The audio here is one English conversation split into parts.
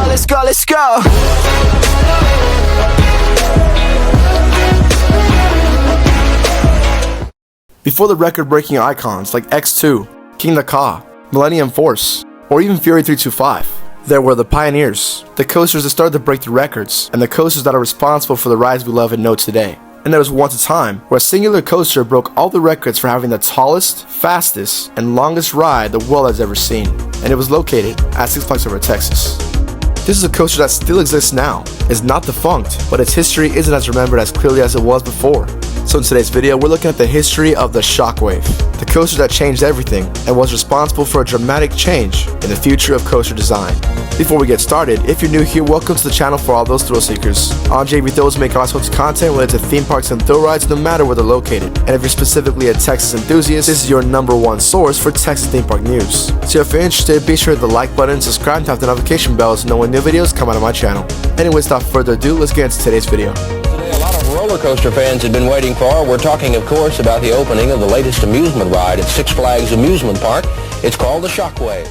let's go, let's go. Before the record-breaking icons like X2, King Naka, Millennium Force, or even Fury 325, there were the pioneers, the coasters that started to break the records, and the coasters that are responsible for the rides we love and know today. And there was once a time where a singular coaster broke all the records for having the tallest, fastest, and longest ride the world has ever seen, and it was located at Six Flags Over Texas. This is a coaster that still exists now. It's not defunct, but its history isn't as remembered as clearly as it was before. So in today's video, we're looking at the history of the Shockwave, the coaster that changed everything and was responsible for a dramatic change in the future of coaster design. Before we get started, if you're new here, welcome to the channel for all those thrill seekers. On JV Thrills, make all sorts of content related to theme parks and thrill rides, no matter where they're located. And if you're specifically a Texas enthusiast, this is your #1 source for Texas theme park news. So if you're interested, be sure to hit the like button, subscribe, and tap the notification bell to know when new videos come out of my channel. Anyways, without further ado, let's get into today's video. A lot of roller coaster fans have been waiting for. We're talking, of course, about the opening of the latest amusement ride at Six Flags Amusement Park. It's called the Shockwave.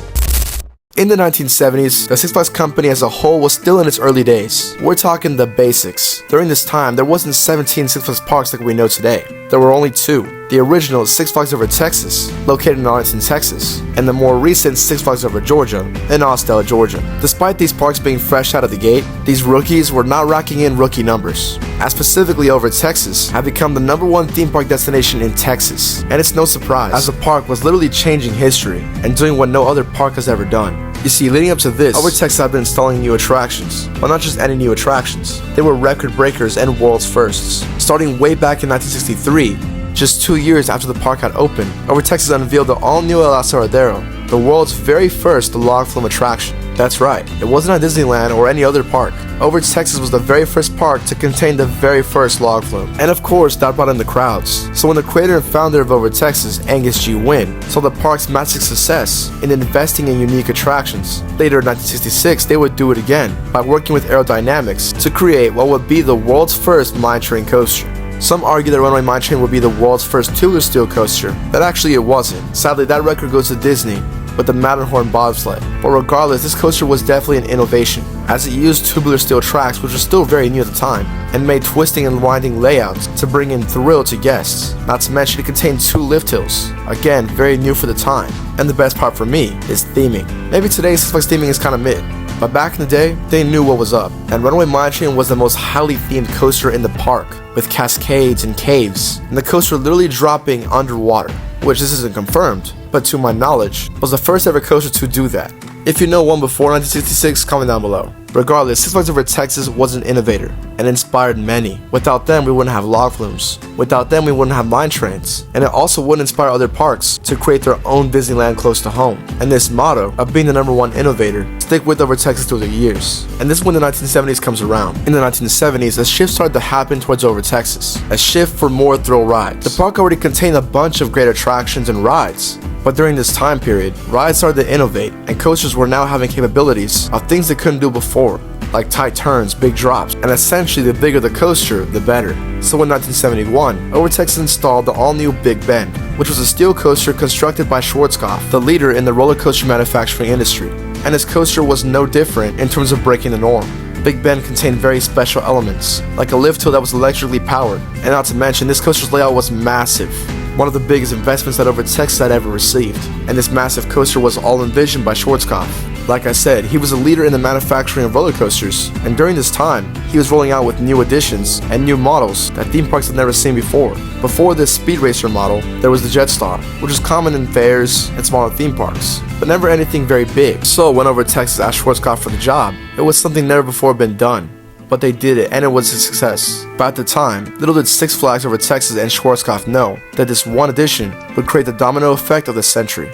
In the 1970s, the Six Flags company as a whole was still in its early days. We're talking the basics. During this time, there wasn't 17 Six Flags parks like we know today. There were only 2. The original Six Flags Over Texas, located in Arlington, Texas, and the more recent Six Flags Over Georgia, in Austell, Georgia. Despite these parks being fresh out of the gate, these rookies were not racking in rookie numbers, as specifically Over Texas had become the #1 theme park destination in Texas. And it's no surprise, as the park was literally changing history and doing what no other park has ever done. You see, leading up to this, Over Texas had been installing new attractions, but not just any new attractions. They were record breakers and world's firsts. Starting way back in 1963, just 2 years after the park had opened, Over Texas unveiled the all-new El Aserradero, the world's very first log flume attraction. That's right, it wasn't at Disneyland or any other park. Over Texas was the very first park to contain the very first log flume. And of course, that brought in the crowds. So when the creator and founder of Over Texas, Angus G. Wynn, saw the park's massive success in investing in unique attractions, later in 1966, they would do it again by working with aerodynamics to create what would be the world's first mine train coaster. Some argue that Runaway Mine Train would be the world's first tubular steel coaster, but actually it wasn't. Sadly, that record goes to Disney with the Matterhorn bobsled. But regardless, this coaster was definitely an innovation, as it used tubular steel tracks, which were still very new at the time, and made twisting and winding layouts to bring in thrill to guests. Not to mention it contained 2 lift hills, again very new for the time. And the best part for me is theming. Maybe today's Six Flags theming is kinda mid, but back in the day, they knew what was up. And Runaway Mine Train was the most highly themed coaster in the park, with cascades and caves, and the coaster literally dropping underwater, which this isn't confirmed, but to my knowledge, was the first ever coaster to do that. If you know one before 1966, comment down below. Regardless, Six Flags Over Texas was an innovator and inspired many. Without them, we wouldn't have log flumes. Without them, we wouldn't have mine trains. And it also wouldn't inspire other parks to create their own Disneyland close to home. And this motto of being the #1 innovator stick with Over Texas through the years. And this is when the 1970s comes around. In the 1970s, a shift started to happen towards Over Texas. A shift for more thrill rides. The park already contained a bunch of great attractions and rides. But during this time period, rides started to innovate, and coasters were now having capabilities of things they couldn't do before, like tight turns, big drops, and essentially the bigger the coaster, the better. So in 1971, Over Texas installed the all-new Big Bend, which was a steel coaster constructed by Schwarzkopf, the leader in the roller coaster manufacturing industry. And this coaster was no different in terms of breaking the norm. Big Bend contained very special elements, like a lift hill that was electrically powered, and not to mention, this coaster's layout was massive. One of the biggest investments that Over Texas had ever received, and this massive coaster was all envisioned by Schwarzkopf. Like I said, he was a leader in the manufacturing of roller coasters, and during this time, he was rolling out with new additions and new models that theme parks had never seen before. Before this Speed Racer model, there was the Jetstar, which is common in fairs and smaller theme parks, but never anything very big. So when Over Texas asked Schwarzkopf for the job, it was something never before been done. But they did it, and it was a success. But at the time, little did Six Flags Over Texas and Schwarzkopf know that this one addition would create the domino effect of the century.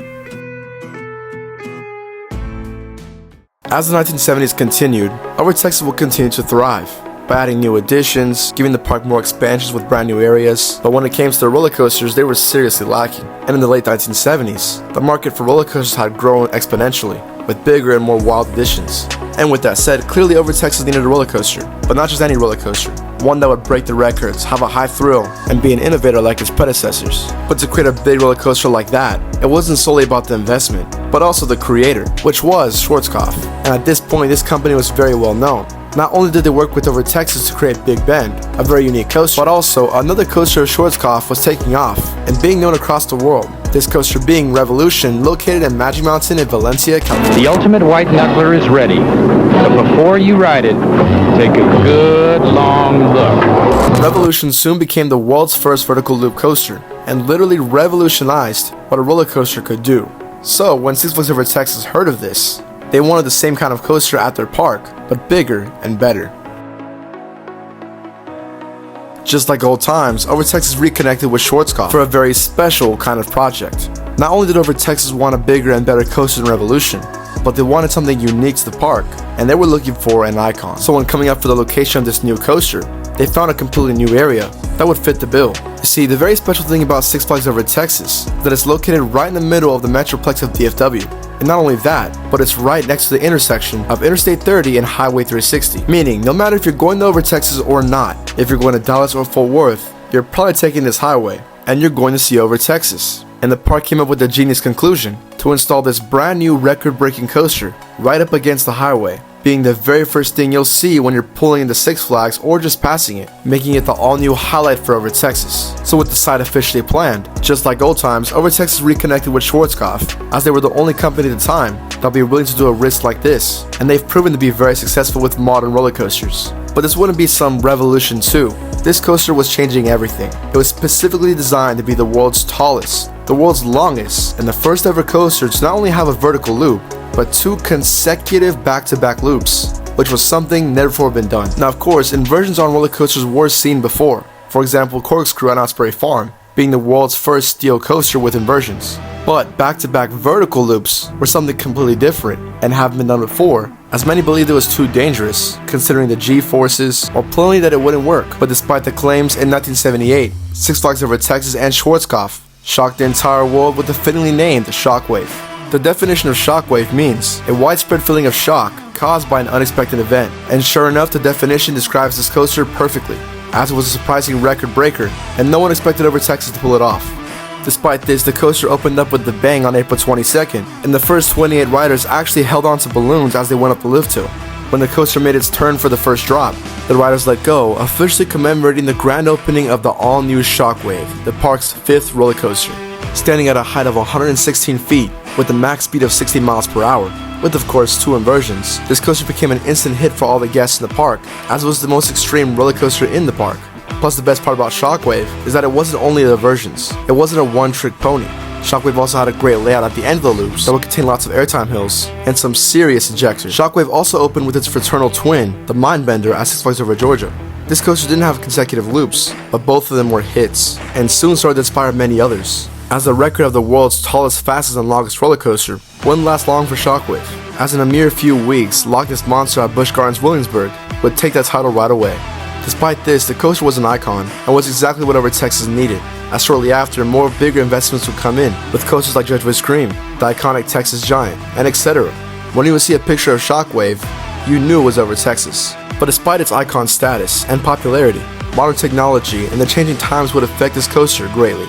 As the 1970s continued, Over Texas would continue to thrive by adding new additions, giving the park more expansions with brand new areas. But when it came to the roller coasters, they were seriously lacking. And in the late 1970s, the market for roller coasters had grown exponentially, with bigger and more wild additions. And with that said, clearly Over Texas needed a roller coaster, but not just any roller coaster. one that would break the records, have a high thrill, and be an innovator like its predecessors. But to create a big roller coaster like that, it wasn't solely about the investment, but also the creator, which was Schwarzkopf. And at this point, this company was very well known. Not only did they work with over Texas to create Big Bend, a very unique coaster, but also another coaster of Schwarzkopf was taking off and being known across the world. This coaster being Revolution, located in Magic Mountain in Valencia, California. The ultimate white knuckler is ready, but before you ride it, take a good long look. Revolution soon became the world's first vertical loop coaster and literally revolutionized what a roller coaster could do. So when Six Flags Over Texas heard of this, they wanted the same kind of coaster at their park, but bigger and better. Just like old times, Over Texas reconnected with Schwarzkopf for a very special kind of project. Not only did Over Texas want a bigger and better coaster than Revolution, but they wanted something unique to the park, and they were looking for an icon. So when coming up for the location of this new coaster, they found a completely new area that would fit the bill. You see, the very special thing about Six Flags Over Texas is that it's located right in the middle of the Metroplex of DFW. And not only that, but it's right next to the intersection of Interstate 30 and Highway 360. Meaning, no matter if you're going to Over Texas or not, if you're going to Dallas or Fort Worth, you're probably taking this highway, and you're going to see Over Texas. And the park came up with the genius conclusion to install this brand new record-breaking coaster right up against the highway, being the very first thing you'll see when you're pulling into Six Flags or just passing it, making it the all-new highlight for Over Texas. So with the site officially planned, just like old times, Over Texas reconnected with Schwarzkopf, as they were the only company at the time that'll be willing to do a risk like this, and they've proven to be very successful with modern roller coasters. But this wouldn't be some revolution too. This coaster was changing everything. It was specifically designed to be the world's tallest, the world's longest, and the first ever coaster to not only have a vertical loop, but 2 consecutive back-to-back loops, which was something never before been done. Now of course, inversions on roller coasters were seen before. For example, Corkscrew at Knott's Berry Farm, being the world's first steel coaster with inversions. But back-to-back vertical loops were something completely different and haven't been done before, as many believed it was too dangerous, considering the G-forces, or plainly that it wouldn't work. But despite the claims, in 1978, Six Flags Over Texas and Schwarzkopf shocked the entire world with the fittingly named Shockwave. The definition of shockwave means a widespread feeling of shock caused by an unexpected event, and sure enough, the definition describes this coaster perfectly, as it was a surprising record breaker, and no one expected Over Texas to pull it off. Despite this, the coaster opened up with the bang on April 22nd, and the first 28 riders actually held onto balloons as they went up the lift hill. When the coaster made its turn for the first drop, the riders let go, officially commemorating the grand opening of the all-new Shockwave, the park's 5th roller coaster. Standing at a height of 116 feet with a max speed of 60 miles per hour, with of course 2 inversions, this coaster became an instant hit for all the guests in the park, as it was the most extreme roller coaster in the park. Plus, the best part about Shockwave is that it wasn't only the inversions, it wasn't a one-trick pony. Shockwave also had a great layout at the end of the loops that would contain lots of airtime hills and some serious ejectors. Shockwave also opened with its fraternal twin, the Mindbender, at Six Flags Over Georgia. This coaster didn't have consecutive loops, but both of them were hits, and soon started to inspire many others, as the record of the world's tallest, fastest, and longest roller coaster wouldn't last long for Shockwave, as in a mere few weeks, Loch Ness Monster at Busch Gardens Williamsburg would take that title right away. Despite this, the coaster was an icon, and was exactly what Over Texas needed, as shortly after, more bigger investments would come in, with coasters like Judge Wood's Cream, the iconic Texas Giant, and etc. When you would see a picture of Shockwave, you knew it was Over Texas. But despite its icon status and popularity, modern technology and the changing times would affect this coaster greatly.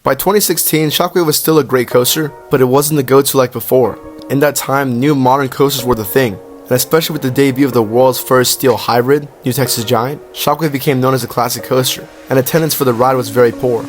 By 2016, Shockwave was still a great coaster, but it wasn't the go-to like before. In that time, new modern coasters were the thing, and especially with the debut of the world's first steel hybrid, New Texas Giant, Shockwave became known as a classic coaster, and attendance for the ride was very poor.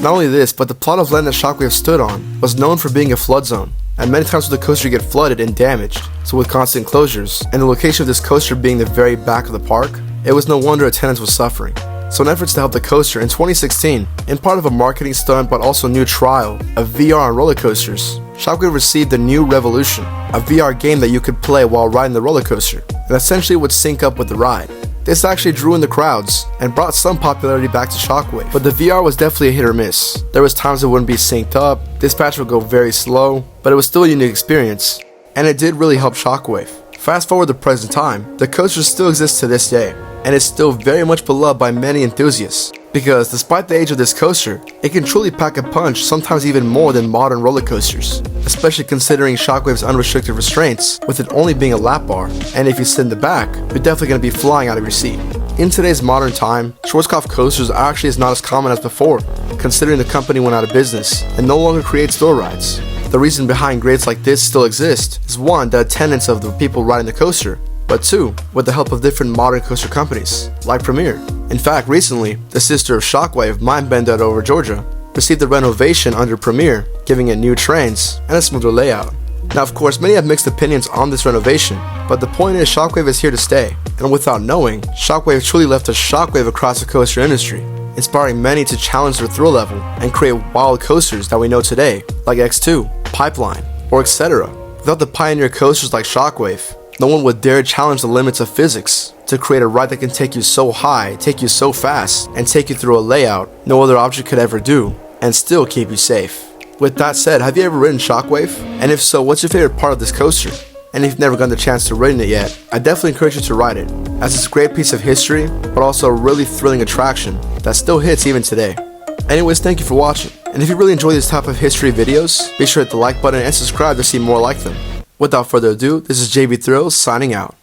Not only this, but the plot of land that Shockwave stood on was known for being a flood zone, and many times would the coaster get flooded and damaged. So with constant closures, and the location of this coaster being the very back of the park, it was no wonder attendance was suffering. So in efforts to help the coaster, in 2016, in part of a marketing stunt but also new trial of VR on roller coasters, Shockwave received the new Revolution, a VR game that you could play while riding the roller coaster, and essentially would sync up with the ride. This actually drew in the crowds, and brought some popularity back to Shockwave, but the VR was definitely a hit or miss. There was times it wouldn't be synced up, dispatch would go very slow, but it was still a unique experience, and it did really help Shockwave. Fast forward to present time, the coaster still exists to this day, and is still very much beloved by many enthusiasts, because despite the age of this coaster, it can truly pack a punch, sometimes even more than modern roller coasters, especially considering Shockwave's unrestricted restraints, with it only being a lap bar, and if you sit in the back, you're definitely going to be flying out of your seat. In today's modern time, Schwarzkopf coasters actually is not as common as before, considering the company went out of business and no longer creates thrill rides. The reason behind grades like this still exist is 1, the attendance of the people riding the coaster, but 2, with the help of different modern coaster companies, like Premier. In fact, recently, the sister of Shockwave, Mindbender at over Georgia, received a renovation under Premier, giving it new trains and a smoother layout. Now of course, many have mixed opinions on this renovation, but the point is Shockwave is here to stay, and without knowing, Shockwave truly left a shockwave across the coaster industry, inspiring many to challenge their thrill level and create wild coasters that we know today, like X2, Pipeline, or etc. Without the pioneer coasters like Shockwave, no one would dare challenge the limits of physics to create a ride that can take you so high, take you so fast, and take you through a layout no other object could ever do, and still keep you safe. With that said, have you ever ridden Shockwave? And if so, what's your favorite part of this coaster? And if you've never gotten the chance to ride it yet, I definitely encourage you to ride it, as it's a great piece of history, but also a really thrilling attraction that still hits even today. Anyways, thank you for watching, and if you really enjoy these type of history videos, be sure to hit the like button and subscribe to see more like them. Without further ado, this is JB Thrills signing out.